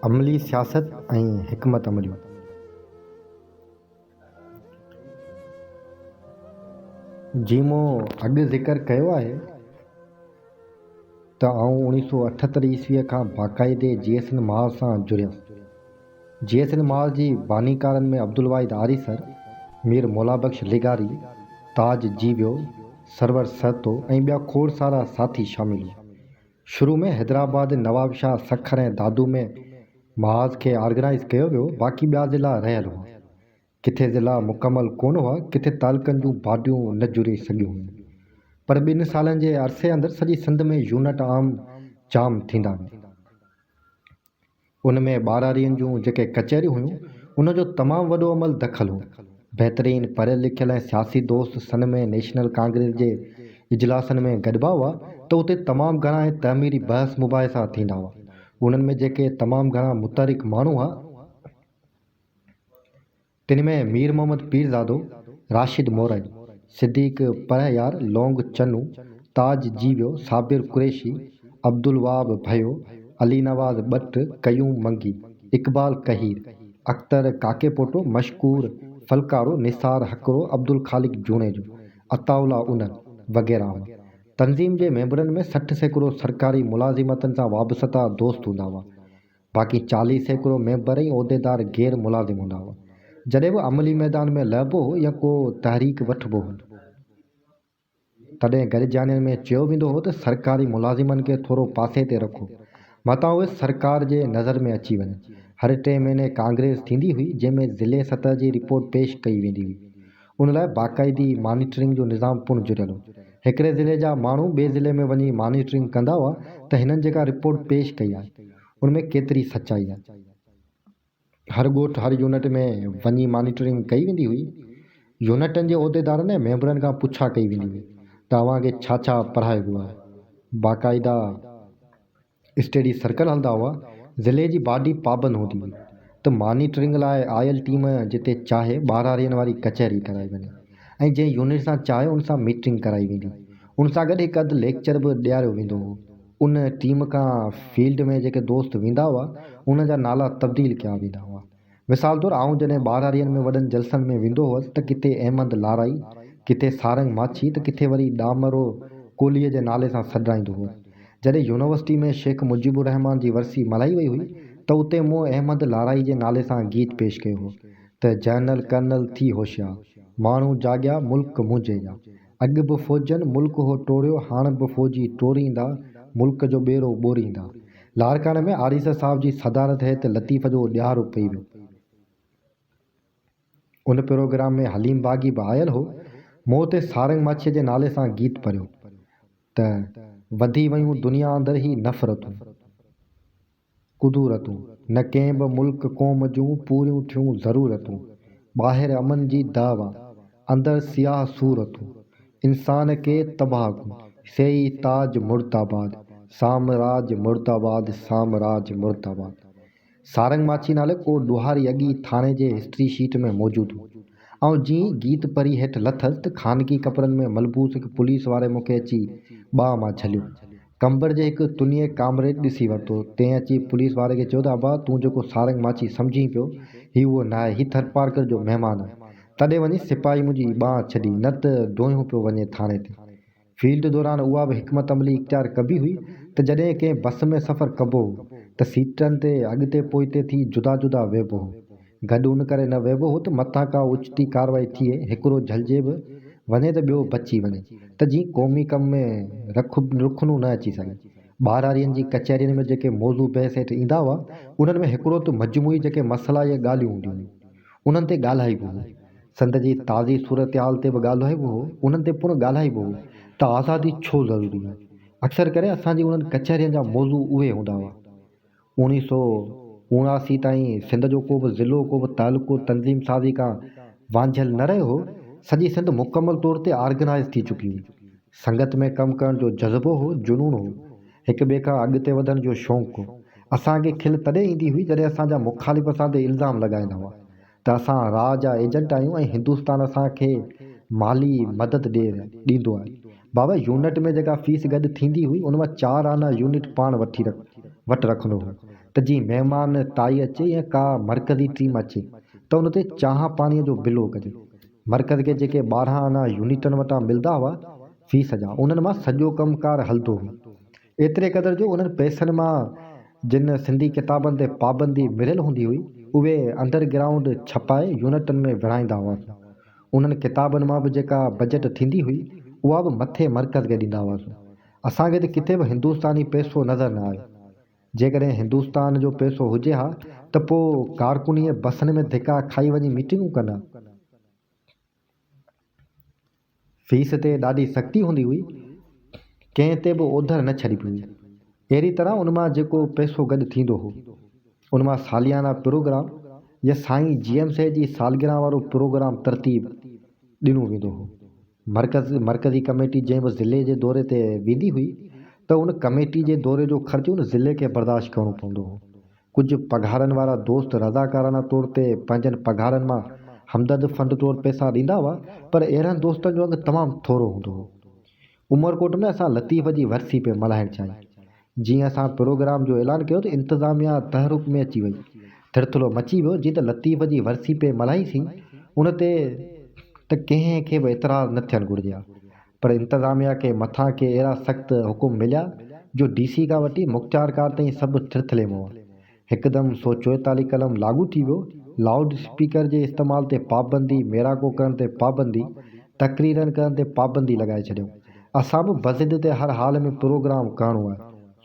अमली सियासत ऐं हिकमत अमलियूं। जीअं मूं अॻु ज़िक्र कयो आहे त आउं 1978 ईस्वीअ खां बाक़ाइदे GSN माल सां जुड़ियुसि। GSN माल जी बानीकारनि में अब्दुल वाहिद आरी सर, मीर मौलाबख्श लिगारी, ताज जीवियो, सरवर सहतो ऐं ॿिया खोड़ सारा साथी शामिल हुआ। शुरू में हैदराबाद, नवाब शाह, सखर ऐं दादू में महाज़ खे ऑर्गेनाइज़ कयो वियो। बाक़ी ॿिया ज़िला रहियल हुआ। किथे ज़िला मुकमल कोन हुआ, किथे तालुकनि जूं बाडियूं न जुड़ी सघियूं हुयूं। पर 2 सालनि जे अरसे अंदरि सॼी सिंध में यूनिट आम जाम थींदा विया। उन में ॿाराड़ियुनि जूं जेके कचहरियूं हुयूं, उनजो तमामु वॾो अमल दख़ल हो। बहितरीन पढ़ियल लिखियल ऐं सियासी दोस्त सन में नेशनल कांग्रेस जे इजलासनि में गॾिबा हुआ त उते तमामु घणा ऐं तहमीरी बहस मुबाहिसा थींदा हुआ। उन्हनि में जेके तमामु घणा मुतहरिक माण्हू हुआ, तिन में मीर मोहम्मद पीरज़ादो, राशिद मोरई, सिद्दीक परहयार, लोंग चन्नू, ताज जीवियो, साबिर कुरैशी, अब्दुल वाब भयो, अली नवाज़ बट, कयूम मंगी, इकबाल कहीर, अख्तर काकेपोटो, मशकूर फलकारो, निसार हकरो, अब्दुल खालिक जूनेजो, अताउल्ला उनर वग़ैरह हुआ। तंज़ीम जे मेंबरनि में 60% सरकारी मुलाज़िमतनि सां वाबस्ता दोस्त हूंदा हुआ। बाक़ी 40% मेंबर ऐं उहिदेदार गैर मुलाज़िम हूंदा हुआ। जॾहिं बि अमली मैदान में लहिबो हो या को तहरीक वठिबो हो, तॾहिं गॾिजाणियुनि में चयो वेंदो हो त सरकारी मुलाज़िमनि खे थोरो पासे ते रखो, मतां उहे सरकार जे नज़र में अची वञे। हर 3 महीने कांग्रेस थींदी हुई, जंहिंमें ज़िले सतह जी रिपोर्ट पेश कई वेंदी हुई। उन लाइ बाक़ाइदी मॉनिटरिंग जो निज़ाम पिणु जुड़ियल हो। हिकिड़े ज़िले जा माण्हू ॿिए ज़िले में वञी मॉनिटरिंग कंदा हुआ त हिननि जेका रिपोर्ट पेश कई आहे, उनमें केतिरी सचाई आहे। हर ॻोठ, हर यूनिट में वञी मॉनिटरिंग कई वेंदी हुई। यूनिटनि जे उहिदेदारनि ऐं मेंबरनि खां पुछा कई वेंदी हुई त अव्हांखे छा छा पढ़ायो वियो आहे। बाक़ाइदा स्टडी सर्कल हलंदा हुआ। ज़िले जी बाडी पाबंद हूंदी हुई त मॉनिटरिंग लाइ आयल टीम जिते चाहे ॿाराड़ियुनि वारी कचहरी कराई वञे ऐं जंहिं यूनिट सां चाहे उन सां मीटिंग कराई वेंदी। उन सां गॾु हिकु अधु लेक्चर बि ॾियारियो वेंदो हो। उन टीम खां फील्ड में जेके दोस्त वेंदा हुआ, उन जा नाला तब्दील कया वेंदा हुआ। मिसाल तौरु आउं जॾहिं ॿाराड़ियुनि में वॾनि जलसनि में वेंदो हुअसि त किथे अहमद लाराई, किथे सारंग माछी, त किथे वरी डामरो कोहलीअ जे नाले सां सॾाईंदो हुअसि। जॾहिं यूनिवर्सिटी में शेख मुजीबुर रहमान जी वरसी मल्हाई वई हुई त उते मूं अहमद लाराई जे नाले सां गीत पेश कयो हो त जनरल कर्नल थी होशियार, माण्हू जाॻिया मुल्क मुंहिंजे जा, अॻु बि फ़ौजनि मुल्क हो टोड़ियो, हाणे बि फ़ौजी टोड़ींदा, मुल्क जो ॿेड़ो ॿोरींदा। लाड़काने में आरीस साहब जी सदारत हेठि लतीफ़ जो ॾियारो पई वियो। उन प्रोग्राम में हलीम बाग़ी बि आयल हो। मूं उते सारंग माछीअ जे नाले सां गीत पढ़ियो त वधी वयूं दुनिया अंदरि ही नफ़रतूं कुदूरतूं, न कंहिं बि मुल्क क़ौम जूं पूरियूं थियूं ज़रूरतूं, ॿाहिरि अमन जी दावा, अंदरि सियाह सूरतूं, इंसान खे तबाह कूं, सेई ताज मुर्दाबाद, साम्राज मुर्दाबाद, साम्राज मुर्दाबाद। सारंग माछी नाले को ॾुहारी अॻी थाणे जे हिस्ट्री शीट में मौजूदु हो। ऐं जीअं गीत पढ़ी हेठि लथसि त ख़ानगी कपिड़नि में मलबूस हिकु पुलिस वारे मूंखे अची ॿाह मां झलियो। कंबर जे हिकु तुनिए कामरेड ॾिसी वरितो। तंहिं अची पुलिस वारे खे चयो त अबा तूं जेको सारंग माछी सम्झी पियो, हीउ उहो न आहे, हीउ थरपारकर जो महिमान आहे। तॾहिं वञी सिपाही मुंहिंजी ॿाह छॾी, न त दोहियो पियो वञे थाणे ते। फील्ड दौरान उहा बि हिकमत अमली इख़्तियार कबी हुई त जॾहिं कंहिं बस में सफ़र कबो हो त सीटनि ते अॻिते पोइते थी जुदा जुदा वेहबो हो। गॾु उन करे न वेहबो हो त मथां का उचिती कार्रवाई थिए, हिकिड़ो झलिजे बि वञे त ॿियो बची वञे, त जीअं क़ौमी कम में रुखनू न अची सघे। ॿाराड़ियुनि जी कचहरियुनि में जेके मौज़ू बहस हेठि ईंदा हुआ, उन्हनि में हिकिड़ो त मजमूई जेके मसइला या ॻाल्हियूं हूंदियूं हुयूं, उन्हनि ते ॻाल्हाइबो हो। संद जी ताज़ी सूरत हाल ते बि ॻाल्हाइबो हो। उन्हनि ते पिणु ॻाल्हाइबो हो त आज़ादी छो ज़रूरी आहे। अक्सर करे असांजी उन्हनि कचहरियुनि जा मौज़ू उहे हूंदा हुआ। 1979 ताईं सिंध जो को बि ज़िलो, को बि तालुको तंज़ीम साज़ी खां वांझियल न रहियो हो। सॼी सिंध मुकमल तौर ते ऑर्गेनाइज़ थी चुकी हुई। संगत में कमु करण जो जज़्बो हो, जुनून हो, हिक ॿिए खां अॻिते वधण जो शौक़ु हो। असांखे खिल तॾहिं ईंदी हुई जॾहिं असांजा मुख़ालिफ़ असां ते इल्ज़ाम लॻाईंदा हुआ त असां राह जा एजेंट आहियूं ऐं हिंदुस्तान असांखे माली मदद ॾींदो आहे। बाबा यूनिट में जेका फीस गॾु थींदी हुई, उन मां 4 आना यूनिट पाण वटि रखंदो हो। त जीअं महिमान ताई अचे या का मरकज़ी टीम अचे त उन ते चांहि पाणीअ जो बिलो कजे। मरकज़ खे जेके 12 आना यूनिटनि वटां मिलंदा हुआ फीस जा, उन्हनि मां सॼो कमुकारु हलंदो हो। एतिरे क़दुरु जो उन्हनि पैसनि मां जिन सिंधी किताबनि ते पाबंदी मिलियल हूंदी हुई उहे अंडरग्राउंड छपाए यूनिटनि में विराईंदा हुआसीं। उन्हनि किताबनि मां बि जेका बजट थींदी हुई उहा बि मथे मरकज़ खे ॾींदा हुआसीं। असांखे त किथे बि हिंदुस्तानी पैसो नज़र न आयो। जेकॾहिं हिंदुस्तान जो पैसो हुजे हा त पोइ कारकुनीअ बसनि में धिका खाई वञी मीटिंगूं कंदा। फीस ते ॾाढी सख़्ती हूंदी हुई, कंहिं ते बि ओधर न छॾी हुई। अहिड़ी तरह उन मां जेको पैसो गॾु थींदो हो उन मां सालियाना प्रोग्राम या साईं जीएमसे जी सालगिरह वारो प्रोग्राम तरतीब ॾिनो वेंदो हो। मरकज़ी कमेटी जंहिं बि ज़िले जे दौरे ते वेंदी हुई त उन कमेटी जे दौरे जो ख़र्चु उन ज़िले खे बर्दाश्त करिणो पवंदो हो। कुझु पघारनि वारा दोस्त रज़ाकाराना तौर ते पंहिंजनि पघारनि मां हमदर्द फंड तौरु पैसा ॾींदा हुआ, पर अहिड़नि दोस्तनि जो अघु तमामु थोरो हूंदो हो। उमरकोट में असां लतीफ़ जी वरसी पे मल्हाइणु चाहियूं। जीअं असां प्रोग्राम जो ऐलान कयो त इंतिज़ामिया तहरुक में अची वई। थिरथलो मची वियो जीअं त लतीफ़ जी वरसी पे मल्हाईसीं उन ते त कंहिंखे बि एतिराज़ न थियणु घुरिजे हा। पर इंतिज़ामिया खे मथां के अहिड़ा सख़्तु हुकुम मिलिया जो DC खां वठी मुख़्तियारकार ताईं सभु थिरथले में हुआ। हिकदमि 144 कलम लागू थी वियो। लाउड स्पीकर जे इस्तेमाल ते पाबंदी, मेराको करण ते पाबंदी, तकरीरनि करण ते पाबंदी लॻाए छॾियऊं। असां बि बज़िद ते हर हाल में प्रोग्राम करणो आहे,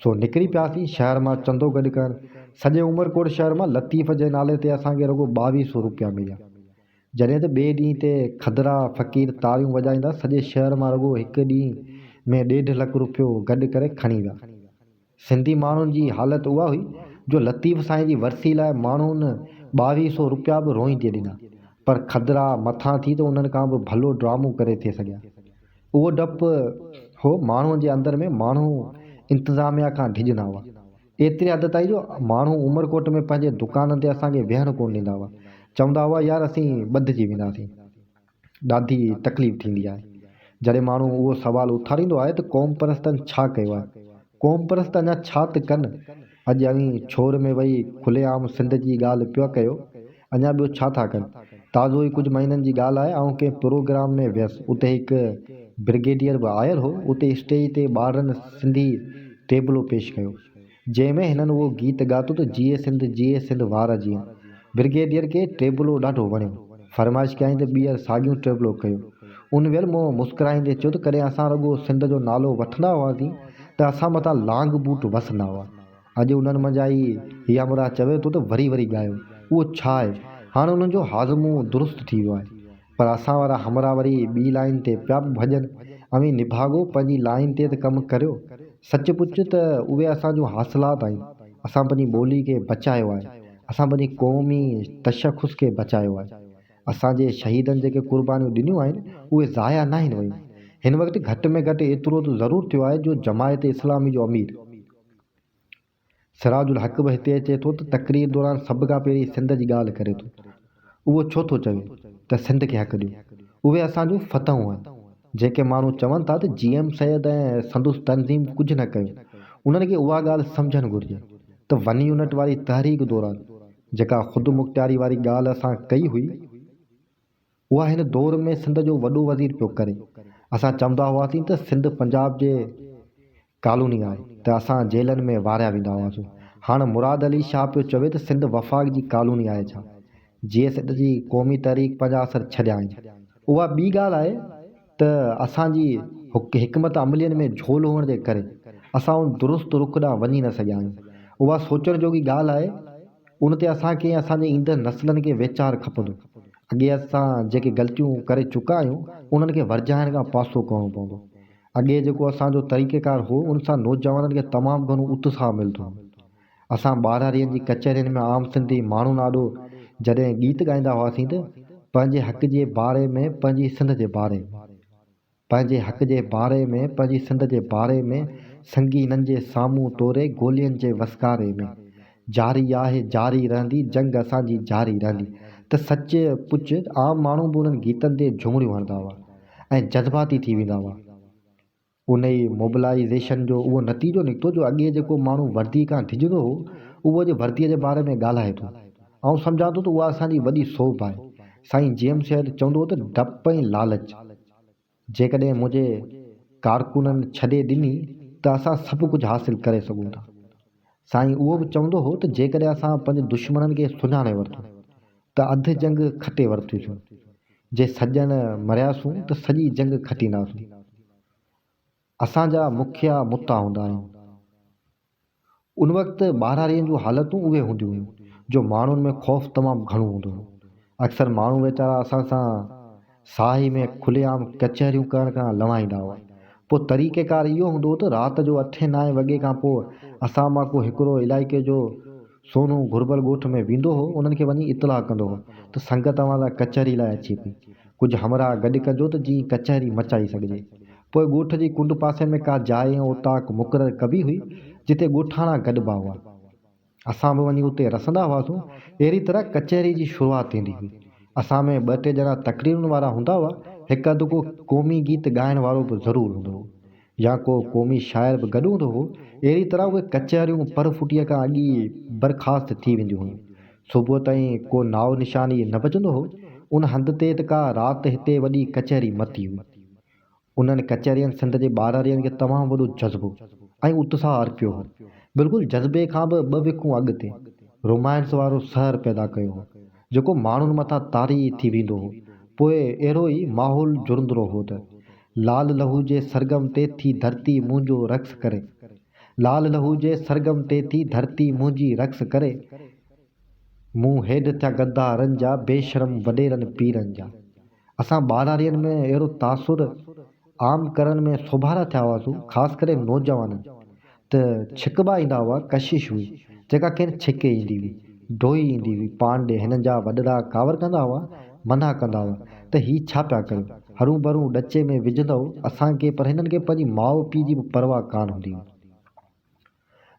सो निकिरी पियासीं शहर मां चंदो गॾु करणु। सॼे उमरकोट शहर मां लतीफ़ जे नाले ते असांखे रुॻो 2200 रुपया मिलिया। जॾहिं त ॿिए ॾींहं ते खदरा फ़क़ीर तारियूं वॼाईंदा सॼे शहर मां रुॻो हिकु ॾींहं में 1.5 लख रुपयो गॾु करे खणी विया। सिंधी माण्हुनि जी हालति उहा हुई जो लतीफ़ साईं जी वरसी लाइ माण्हुनि 2200 रुपया बि रोईंदे ॾिना, पर खदरा मथां थी त उन्हनि खां बि भलो ड्रामो करे थिए सघिया। उहो डपु हो माण्हुनि जे अंदरि में, माण्हू इंतिज़ामिया खां डिॼंदा हुआ। एतिरे हद ताईं जो माण्हू उमरकोट में पंहिंजे दुकाननि ते असांखे विहणु कोन ॾींदा हुआ। चवंदा हुआ यार असीं ॿधिजी वेंदासीं। ॾाढी तकलीफ़ थींदी आहे जॾहिं माण्हू उहो सुवालु उथारींदो आहे त क़ौम परस्तनि छा कयो आहे। क़ौम परस्त अञा छा त कनि। अॼु अवी छोर में वेही खुलेआम सिंध जी ॻाल्हि पियो कयो, अञा ॿियो छा था कनि। ताज़ो ई कुझु महीननि जी ॻाल्हि आहे, ऐं कंहिं प्रोग्राम में वियसि, उते हिकु ब्रिगेडियर बि आयल हो। उते स्टेज ते ॿारनि सिंधी टेबलो पेश कयो जंहिंमें हिननि उहो गीत ॻातो त जीए सिंध वार जीअं। ब्रिगेडियर खे टेबलो ॾाढो वणियो, फरमाइश कयईं त ॿीहर साॻियो टेबलो कयो। उन वियल मूं मुस्कुराईंदे चयो त कॾहिं असां रुॻो सिंध जो नालो वठंदा हुआसीं त असां मथां लांग बूट वसंदा हुआ। अॼु उन्हनि मंझां ई हीअ हमरा चवे थो त वरी वरी ॻायो। उहो छा आहे, हाणे उन्हनि जो हाज़मो दुरुस्त थी वियो आहे, पर असां वारा हमरा वरी ॿी लाइन ते पिया भॼनि। अवी निभागो पंहिंजी लाइन ते त कमु करियो। सच पुछ त उहे असांजो हासिलात आहिनि। असां पंहिंजी ॿोली खे बचायो आहे, असां पंहिंजी क़ौमी तशख़ुस खे बचायो आहे। असांजे शहीदनि जेके क़ुर्बानियूं ॾिनियूं आहिनि उहे ज़ाया न आहिनि वयूं। हिन वक़्तु घटि में घटि एतिरो त ज़रूरु थियो आहे जो जमायत इस्लामी जो अमीर सिराजुल हक़ बि हिते अचे थो त तकरीर दौरान सभ खां पहिरीं सिंध जी ॻाल्हि करे थो। उहो छो थो चवे त सिंध खे हक़ ॾियो, उहे असांजो फतहूं आहिनि। जेके माण्हू चवनि था त GM सैयद ऐं संदुसि तनज़ीम कुझु न कयो, उन्हनि खे उहा ॻाल्हि सम्झणु घुरिजे त 1 यूनिट वारी तहरीक दौरान जेका ख़ुदि मुख़्तियारी वारी ॻाल्हि असां कई हुई उहा हिन दौर में सिंध जो वॾो वज़ीर पियो करे। असां चवंदा हुआसीं त सिंध पंजाब जे कॉलोनी आहे त असां जेलनि में वारिया वेंदा हुआसीं। हाणे मुराद अली शाह पियो चवे त सिंध वफ़ाक़ जी कॉलोनी आहे छा। GS जी क़ौमी तहरीक पंहिंजा असर छॾिया आहिनि। उहा ॿी ॻाल्हि आहे त असांजी हिकमत अमलियन में झोल हुअण जे करे असां उन दुरुस्त रुख ॾांहुं वञी न सघिया आहियूं। उहा सोचण जोगी ॻाल्हि आहे, उन ते असांखे असांजे ईंदड़ नसलनि खे वीचार खपंदो। अॻे असां जेके ग़लतियूं करे चुका आहियूं उन्हनि खे वरजाइण खां पासो करिणो पवंदो। अॻे जेको असांजो तरीक़ेकार हो उन सां नौजवाननि खे तमामु घणो उत्साह मिलंदो हो। असां 12 ॾींहंनि जी कचहरियुनि में आम सिंधी माण्हू नाॾो जॾहिं गीत ॻाईंदा हुआसीं त पंहिंजे हक़ जे बारे में, पंहिंजी सिंध जे बारे में, पंहिंजे हक़ जे बारे में, पंहिंजी सिंध जे बारे में संगीननि जे साम्हूं तोरे गोलियुनि जे वसकारे में जारी आहे, जारी रहंदी जंग असांजी जारी रहंदी। त सच पुछ आम माण्हू बि उन्हनि गीतनि ते झुमरियूं हणंदा हुआ ऐं जज़्बाती थी वेंदा हुआ। उन ई मोबिलाइज़ेशन जो उहो नतीजो निकितो जो अॻे जेको माण्हू वर्दी खां डिॼंदो हो उहो जे वर्दीअ जे बारे में ॻाल्हाए थो। ऐं सम्झां थो त उहा असांजी वॾी सोभ आहे। साईं जेम्स हेड चवंदो हो त डप ऐं लालच जेकॾहिं मुंहिंजे कारकुननि छॾे ॾिनी त असां सभु कुझु हासिलु करे सघूं था। साईं उहो बि चवंदो हो त जेकॾहिं असां पंहिंजे दुश्मननि खे सुञाणे वरितो त अधु जंग खटे वरितियूं। जे सॼण मरियासूं त सॼी जंग खटींदासूं। असांजा मुखिया मुता हूंदा आहिनि। उन वक़्तु ॿारहां जूं हालतूं उहे हूंदियूं हुयूं जो माण्हुनि में ख़ौफ़ तमामु घणो हूंदो हो। अक्सर माण्हू वीचारा असां सां साही में खुलेआम कचहरियूं करण खां लवाईंदा हुआ। पोइ तरीक़ेकार इहो हूंदो हो त राति जो 8-9 वॻे खां पोइ असां मां को हिकिड़ो इलाइक़े जो सोनू घुर्बल ॻोठ में वेंदो हो, उन्हनि खे वञी इतलाह कंदो हो त संगत वाला कचहरी लाइ अचे पई, कुझु हमरा गॾु कजो त जीअं कचहरी मचाई सघिजे। पोइ ॻोठ जी कुंड पासे में का जाइ ऐं उताक मुक़ररु कबी हुई जिते ॻोठाणा गॾिबा हुआ। असां बि वञी उते रसंदा हुआसीं। अहिड़ी तरह कचहरी जी शुरूआति थींदी हुई। असां में 2-3 ॼणा तकरीरुनि वारा हूंदा हुआ। हिकु अधु को क़ौमी गीत ॻाइण वारो बि ज़रूरु हूंदो हो या को क़ौमी शाइर बि गॾु हूंदो हो। अहिड़ी तरह उहे कचहरियूं पर फुटीअ खां अॻु ई बर्ख़ास्त थी वेंदियूं हुयूं। सुबुह ताईं को नाओ निशानी न बचंदो हो। उन हंध ते त का राति हिते वॾी कचहरी मती हुई। उन्हनि कचहरियुनि सिंध जे ॿारहरियुनि खे तमामु वॾो जज़्बो ऐं उत्साह अर्पियो हो। बिल्कुलु जज़्बे खां बि 2 विकूं अॻिते रोमांस वारो सहर पैदा कयो हो जेको माण्हुनि मथां तारी थी वेंदो हो। पोइ अहिड़ो ई माहौल जुड़ंदो हो त लाल लहू जे सरगम ते थी धरती मुंहिंजो रक़्स करे, लाल लहू जे सरगम ते थी धरती मुंहिंजी रक़्स करे, मूं हेठि थिया गद्दारनि जा बेशरम वॾेरनि पीरनि जा। असां ॿारहरियुनि में अहिड़ो तासुर आम करण में सोभारा थिया हुआसीं, ख़ासि करे नौजवान त छिकबा ईंदा हुआ। कशिश हुई जेका केरु छिके ईंदी हुई, ढोई ईंदी हुई। पांडे हिननि जा वॾड़ा कावर कंदा हुआ, मना कंदा हुआ त ही छा पिया कयो, हरू भरू ॾचे में विझंदव असांखे। पर हिननि खे पंहिंजी माउ पीउ जी बि परवाह कान हूंदी हुई।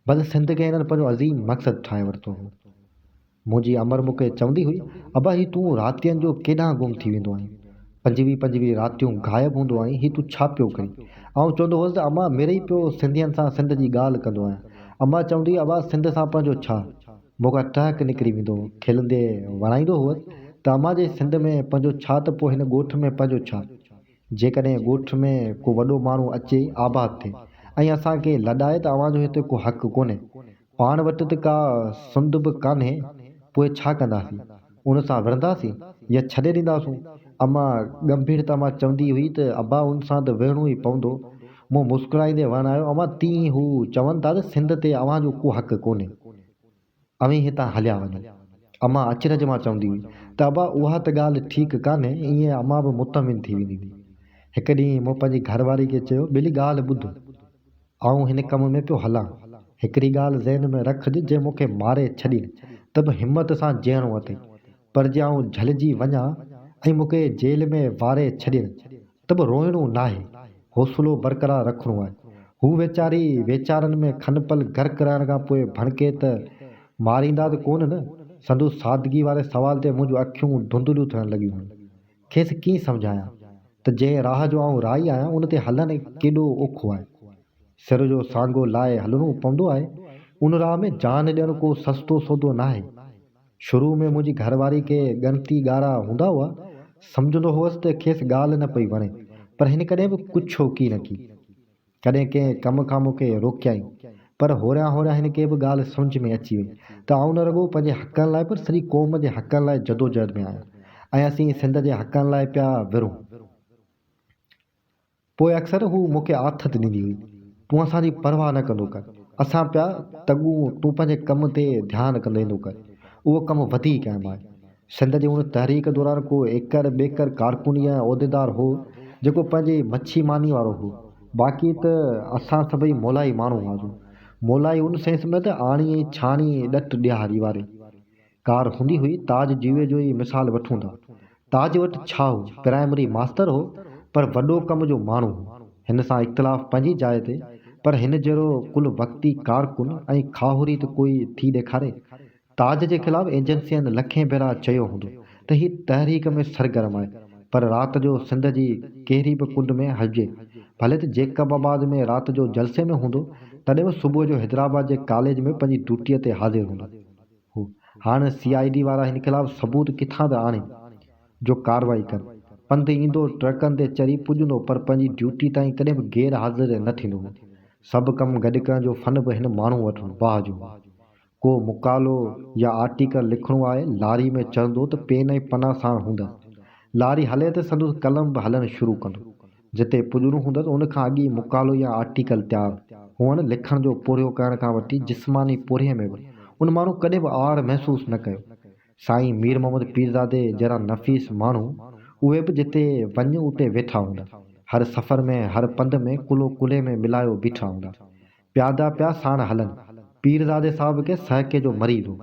बस सिंध खे हिननि पंहिंजो अज़ीम मक़सदु ठाहे वरितो हो। मुंहिंजी अमर मूंखे चवंदी हुई, अबा ही तूं रातियुनि जो केॾांहुं गुम थी वेंदो आहीं, 25 रातियूं गायब हूंदो आहीं, ही तूं छा पियो करी। ऐं चवंदो हुअसि त अम्मा मेरे ई पियो सिंधियुनि सां सिंध जी ॻाल्हि कंदो आहियां। अम्मा चवंदी, अबा सिंध सां पंहिंजो छा। मूंखां टहक निकिरी वेंदो हो। खिलंदे वणाईंदो हुअसि त अम्मा जे सिंध में पंहिंजो छा त पोइ हिन ॻोठ में पंहिंजो छा। जेकॾहिं ॻोठ में को वॾो माण्हू अचे आबाद थिए ऐं असांखे लॾाए त अव्हांजो हिते को हक़ु कोन्हे, पाण वटि त का सुंद बि कान्हे, पोइ छा कंदासीं, उन सां विढ़ंदासीं या छॾे ॾींदासूं। अम्मा गंभीरता मां चवंदी हुई त अबा उन सां त विढ़णो ई पवंदो। मूं मुस्कुराईंदे वर्णायो, अम्मा तीअं हू चवनि था त सिंध ते अव्हांजो को हक़ु कोन्हे, अवी हितां हलिया वञो। अम्मा अचरज मां चवंदी हुई त अबा उहा त ॻाल्हि ठीकु कान्हे। ईअं अम्मा बि मुतमिन थी वेंदी हुई। हिकु ॾींहुं मूं पंहिंजी घरवारी खे चयो, ॿिली ॻाल्हि ॿुध, आऊं हिन कम में पियो हलां। हिकिड़ी ॻाल्हि ज़हन में रखिजे, जे मूंखे मारे छॾी त बि हिमत सां जीअणो अथई, पर जे आऊं झलिजी वञा ऐं मूंखे जेल में वारे छॾनि त बि रोइणो नाहे, हौसलो बरक़रार रखिणो आहे। हू वेचारी वेचारनि में खनपल गर्क रहण खां पोइ भणके त मारींदा त कोन न। संदूं सादगी वारे सवाल ते मुंहिंजूं अखियूं धुंधलियूं थियण लॻियूं हुयूं। खेसि कीअं सम्झायां त जंहिं राह जो आऊं राही आहियां उन ते हलणु केॾो ओखो आहे। सिर जो सांगो लाइ हलणो पवंदो आहे। उन राह में जान ॾियणु को सस्तो सौदो नाहे। शुरू में मुंहिंजी घरवारी खे ॻणती ॻारा हूंदा हुआ। सम्झंदो हुअसि त खेसि ॻाल्हि न पई वणे, पर हिन कॾहिं बि कुझु छोकी न की। कॾहिं कंहिं कम खां मूंखे रोकियईं, पर होरियां होरियां हिन खे बि ॻाल्हि सम्झ में अची वई त आऊं न रुॻो पंहिंजे हक़नि लाइ पर सॼी क़ौम जे हक़नि लाइ जदोजहद में आहियां ऐं असीं सिंध जे हक़नि लाइ पिया विढ़ूं। पोइ अक्सर हू मूंखे आथत ॾींदी हुई, तूं असांजी परवाह न कंदो कर, असां पिया तॻूं, तूं पंहिंजे कम ते ध्यानु कंदो कर, उहो कमु वधीक अहम आहे। सिंध जी उन तहरीक दौरान को एकर ॿेकर कारकुनी ऐं उहिदेदार हो जेको पंहिंजी मच्छी मानी वारो हो। बाक़ी त असां सभई मोलाई माण्हू हुआसीं। मोलाई उन सेंस में त आणी ऐं छाणी ॾट ॾियारी वारी कार हूंदी हुई। ताज जीवे जो ई मिसाल वठूं था। ताज वटि छा हो, प्राइमरी मास्टर हो, पर वॾो कम जो माण्हू हो। हिन सां इख़्तिलाफ़ पंहिंजी जाइ ते, पर हिन जहिड़ो कुल वक़्ती कारकुन ऐं खाहुरी त कोई थी ॾेखारे। ताज जे ख़िलाफ़ एजेंसियुनि लखें भेरा चयो हूंदो त हीउ तहरीक में सरगर्म आहे, पर राति जो सिंध जी कहिड़ी बि कुंड में हलिजे भले तो जेकबाबाद में रात जो जलसे में हूंदो, तॾहिं बि सुबुह जो हैदराबाद जे कॉलेज में पंहिंजी ड्यूटीअ ते हाज़िर हूंदो हू। हाणे CID वारा हिन ख़िलाफ़ सबूत किथां था आणे जो कार्रवाई कर। पंधु ईंदो, ट्रकनि ते चढ़ी पुॼंदो, पर पंहिंजी ड्यूटी ताईं कॾहिं बि गैर हाज़िर न थींदो हो। सभु कमु गॾु करण जो फन बि हिन माण्हू वटि वाह जो हो। को मुकालो या आर्टिकल लिखणो आहे, लारी में चढ़ंदो त पेन ऐं पना साण हूंदसि। लारी हले त संदसि कलम बि हलणु शुरू कंदो। जिते पुॼणो हूंदसि उन खां अॻु ई मुकालो या आर्टिकल तयारु हुअणु। लिखण जो पूरो करण खां वठी जिस्मानी पूरे में बि उन माण्हू कॾहिं बि आड़ महसूसु न कयो। साईं मीर मोहम्मद पीरज़ादे जहिड़ा नफ़ीस माण्हू, उहे बि जिते वञु उते वेठा हूंदा। हर सफ़र में, हर पंध में कुलो कुले में मिलायो बीठा हूंदा। प्यादा पिया साण हलनि। पीरज़ादे साहिब खे सहके जो मरीज़ हो,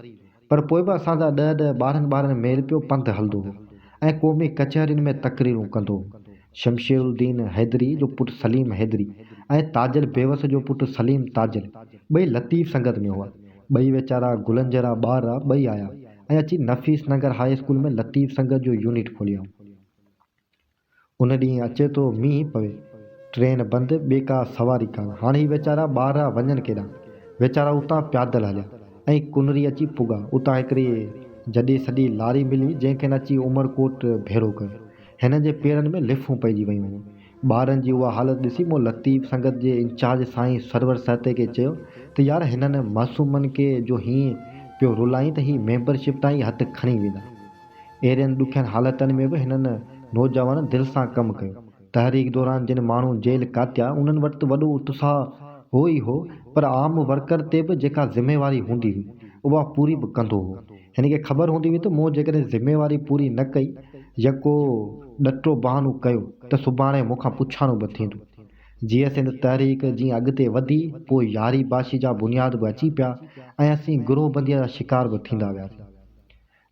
पर पोइ बि असांजा 10-10 ॿारहनि मेल पियो पंधु हलंदो हो ऐं क़ौमी कचहरियुनि में तक़रीरूं कंदो हो। शमशेरुद्दीन हैदरी जो पुटु सलीम हैदरी ऐं ताजल बेवस जो पुटु सलीम ताजल ॿई लतीफ़ संगत में हुआ। ॿई वीचारा गुलनि जहिड़ा ॿार ॿई आया ऐं अची नफ़ीस नगर हाई स्कूल में लतीफ़ संगत जो यूनिट खोलियो। उन ॾींहुं अचे थो मींहुं पवे, ट्रेन बंदि, ॿिए का सवारी कान। हाणे ही वीचारा ॿार वञनि केॾांहुं? वीचारा उतां पैदल हलिया ऐं कुनरी अची पुॻा। उतां हिकिड़ी जॾी सॼी लारी मिली, जंहिंखे अची उमरकोट भेरो कयो। हिन जे पेरनि में लिफूं पइजी वियूं हुयूं। ॿारनि जी उहा हालत ॾिसी मूं लतीफ़ संगत जे इंचार्ज साईं सरवर सहते खे चयो त यार, हिननि मासूमनि खे जो हीअं पियो रुलाई त ही मेंबरशिप ताईं हथु खणी वेंदा। अहिड़नि ॾुखियनि हालतनि में बि हिननि नौजवान दिलि सां कमु कयो। तहरीक दौरान जिन माण्हू जेल काटिया, उन्हनि वटि त वॾो उत्साह हो ई हो, पर आम वर्कर ते बि जेका ज़िम्मेवारी हूंदी हुई उहा पूरी बि कंदो हो। हिन खे ख़बर हूंदी हुई त मूं जेकॾहिं ज़िम्मेवारी पूरी न कई या को ॾटो बहानो कयो त सुभाणे मूंखां पुछाणो बि थींदो। जीअं सिंध तहरीक जीअं अॻिते वधी, पोइ यारी बाशी जा बुनियाद बि अची पिया ऐं असीं गिरोहबंदीअ जा शिकार बि थींदा वियासीं।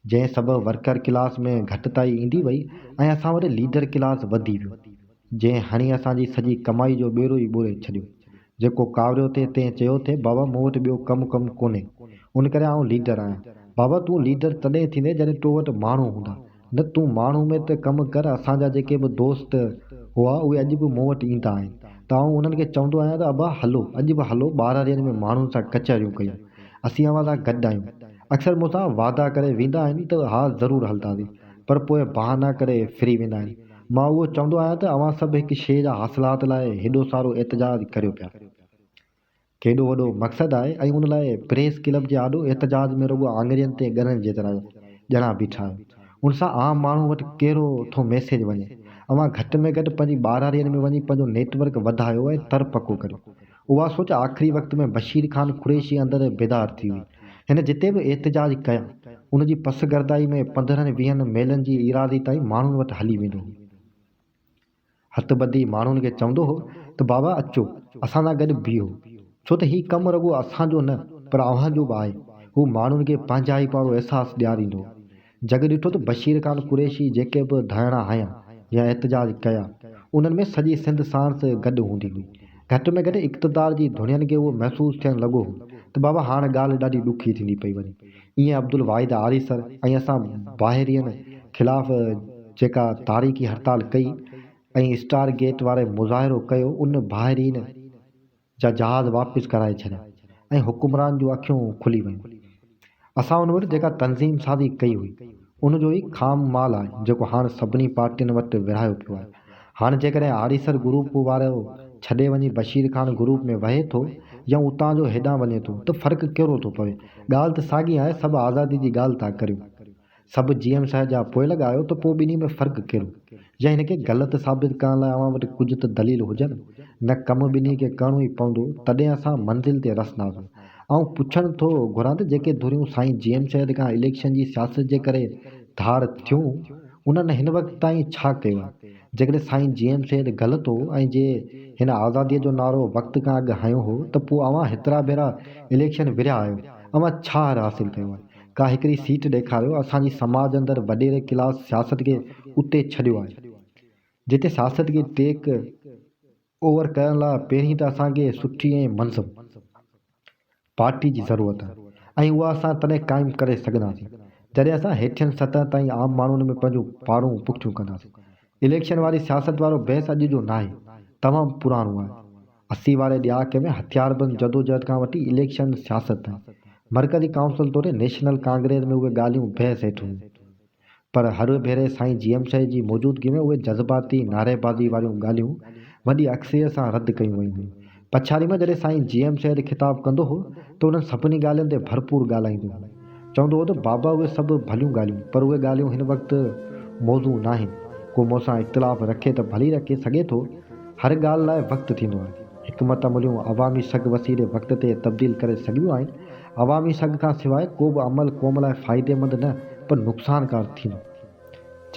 जंहिं सबबु वर्कर क्लास में घटिताई ईंदी वई ऐं असां वटि लीडर क्लास वधी वियो, जंहिं हणी असांजी सॼी कमाई जो ॿेड़ो ई ॿोड़े छॾियो। जेको कावरियो थिए तंहिं चयो थिए, बाबा मूं वटि ॿियो कमु कोन्हे, उन करे आउं लीडर आहियां। बाबा तूं लीडर तॾहिं थींदे जॾहिं तो वटि माण्हू हूंदा, न तूं माण्हू में त कमु कर। असांजा जेके बि दोस्त हुआ उहे अॼु बि मूं वटि ईंदा आहिनि, त आउं उन्हनि खे चवंदो आहियां त अबा हलो, अॼु बि हलो 12 ॾींहंनि में माण्हुनि सां कचहरियूं कयूं, असीं अव्हां सां गॾु आहियूं। अक्सर मूंसां वादा करे वेंदा आहिनि त हा ज़रूरु हलंदासीं, पर पोइ बहाना करे फिरी वेंदा आहिनि। मां उहो चवंदो आहियां त अव्हां सभु हिकु शइ जा हासिलात लाइ हेॾो सारो एतिजाज करियो पिया। केॾो वॾो मक़सदु आहे ऐं उन लाइ प्रेस क्लब जे आॾो एतिजाज में रुॻो आङिरियुनि ते ॻणण जेतिरा ॼणा बीठा आहियो। उन सां आम माण्हू वटि कहिड़ो थो मैसेज वञे? अव्हां घटि में घटि पंहिंजी 12 ॾींहंनि में वञी पंहिंजो नेटवर्क वधायो ऐं तर पको करियो। उहा सोच आख़िरी वक़्त में बशीर ख़ान कुरैशी अंदरि बेदार थी हुई। हिन जिते बि एतिजाज कया, उन जी पसगरदाई में 15-20 मेलनि जी इरादी ताईं माण्हुनि वटि हली वेंदो हो। हथु ॿधी माण्हुनि खे चवंदो हो त बाबा अचो, असां सां गॾु बीहो, छो त हीउ कमु रुॻो असांजो न पर अव्हांजो बि आहे। हू माण्हुनि खे पंहिंजाई वारो अहसासु ॾियारींदो। जग ॾिठो त बशीर ख़ान कुरैशी जेके बि धारणा हया या एतिजाज कया, उन्हनि में सॼी सिंध सांस गॾु हूंदी हुई। घटि में घटि इक़्तिदार जी धुनियनि खे उहो महसूसु थियणु लॻो हो त बाबा हाणे ॻाल्हि ॾाढी ॾुखी थींदी पई वञे। ईअं अब्दुल वाहिद आरिसर ऐं असां ॿाहिरियनि ख़िलाफ़ जेका तारीख़ी हड़ताल कई ऐं स्टार गेट वारे मुज़ाहिरो कयो, उन ॿाहिरीन जा जहाज़ वापसि कराए छॾिया ऐं हुकुमरान जूं अखियूं खुली वयूं। असां उन वटि जेका तनज़ीम साज़ी कई हुई, उनजो ई खाम माल आहे जेको हाणे सभिनी पार्टियुनि वटि विरहायो पियो आहे। हाणे जेकॾहिं आरिसर ग्रुप वारो छॾे वञी बशीर ख़ान ग्रुप में वहे थो या उतां जो हेॾां वञे थो, त फ़र्क़ु कहिड़ो थो पवे? ॻाल्हि त साॻी आहे, सभु आज़ादी जी ॻाल्हि था करियूं। सभु GM साहिब जा पोइ लॻायो, त पोइ ॿिन्ही में फ़र्क़ु कहिड़ो? या हिनखे ग़लति साबित करण लाइ अव्हां वटि कुझु त दलील हुजनि? न कमु ॿिन्ही खे करिणो ई पवंदो, तॾहिं असां मंज़िल ते रसंदासीं। ऐं पुछणु थो घुरां त जेके धुरियूं साईं GM साहिब खां इलेक्शन जी सियासत जे करे धार थियूं, उन्हनि हिन वक़्त ताईं छा कयो आहे? जेकॾहिं साईं GM साहिब ग़लति हो ऐं जे हिन आज़ादीअ जो नारो वक़्त खां अॻु हयो हो, त पोइ अव्हां हेतिरा भेरा इलेक्शन विरिया आहियो, अव्हां छा हासिलु कयो आहे? का हिकिड़ी सीट ॾेखारियो। असांजी समाज अंदरि वॾेरे क्लास सियासत खे उते छॾियो आहे, जिते सियासत खे टेक ओवर करण लाइ पहिरीं त असांखे सुठी ऐं मंज़म पार्टी जी ज़रूरत आहे, ऐं उहा असां तॾहिं क़ाइमु करे सघंदासीं जॾहिं असां हेठियनि सतह ताईं आम माण्हुनि में पंहिंजो पारूं पुठियूं कंदासीं। इलेक्शन वारी सियासत वारो बहस अॼु जो न आहे, तमामु पुराणो आहे। 80 वारे ॾहाके में हथियारबंद जदोजहद खां वठी इलेक्शन सियासत ताईं मरकज़ी काउंसिल तौरु नेशनल कांग्रेस में उहे ॻाल्हियूं बहस हेठि हुयूं। पर हर भेरे साईं जीएम शाह जी मौजूदगी में उहे जज़्बाती नारेबाज़ी वारियूं ॻाल्हियूं वॾी अक्सरियत सां रद्द कयूं वयूं हुयूं। पछाड़ी में जॾहिं साईं जीएम शाह ख़िताबु कंदो हो त उन्हनि सभिनी ॻाल्हियुनि ते भरपूर ॻाल्हाईंदो हो। चवंदो हो त बाबा उहे सभु भलियूं ॻाल्हियूं, पर उहे ॻाल्हियूं हिन वक़्तु मौज़ू न आहिनि। को मूंसां इख़्तिलाफ़ रखे त भली रखे सघे थो, हर ॻाल्हि लाइ वक़्तु थींदो आहे। हिकमत अमलियूं अवामी सग वसीले वक़्त ते तब्दील करे सघिबियूं आहिनि। अवामी सग खां सवाइ को बि अमल क़ौम लाइ फ़ाइदेमंद न पर नुक़सानकार थींदो।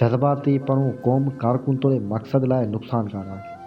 जज़्बाती पणो क़ौम कारकुन तौरु मक़सद लाइ नुक़सानकार आहे।